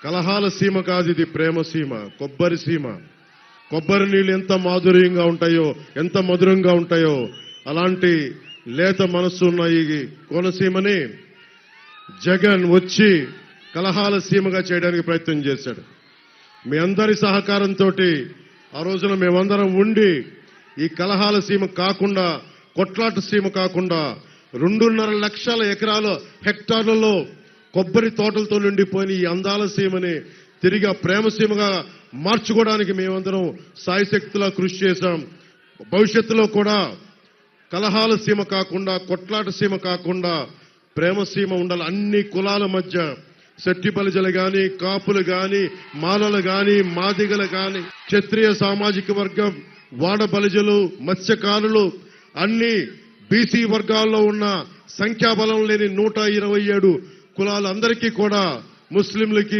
కలహాల సీమ కాదు, ఇది ప్రేమ సీమ, కొబ్బరి సీమ. కొబ్బరి నీళ్ళు ఎంత మాధుర్యంగా ఉంటాయో, ఎంత మధురంగా ఉంటాయో, అలాంటి లేత మనస్సు ఉన్న ఈ కోనసీమని జగన్ వచ్చి కలహాల సీమగా చేయడానికి ప్రయత్నం చేశాడు. మీ అందరి సహకారంతో ఆ రోజున మేమందరం ఉండి ఈ కలహాల సీమ కాకుండా, కొట్లాట సీమ కాకుండా 2.5 లక్షల ఎకరాల హెక్టార్లలో కొబ్బరి తోటలతో నిండిపోయిన ఈ అందాల సీమని తిరిగి ప్రేమ సీమగా మార్చుకోవడానికి మేమందరం సాయశక్తిలా కృషి చేశాం. భవిష్యత్తులో కూడా కలహాల సీమ కాకుండా, కొట్లాట సీమ కాకుండా ప్రేమ సీమ ఉండాలి. అన్ని కులాల మధ్య శెట్టి బలిజలు గాని, కాపులు గాని, మాలలు గాని, మాదిగలు గాని, క్షత్రియ సామాజిక వర్గం, వాడ బలిజలు, మత్స్యకారులు, అన్ని బీసీ వర్గాల్లో ఉన్న సంఖ్యాబలం లేని 127 కులాలందరికీ కూడా, ముస్లింలకి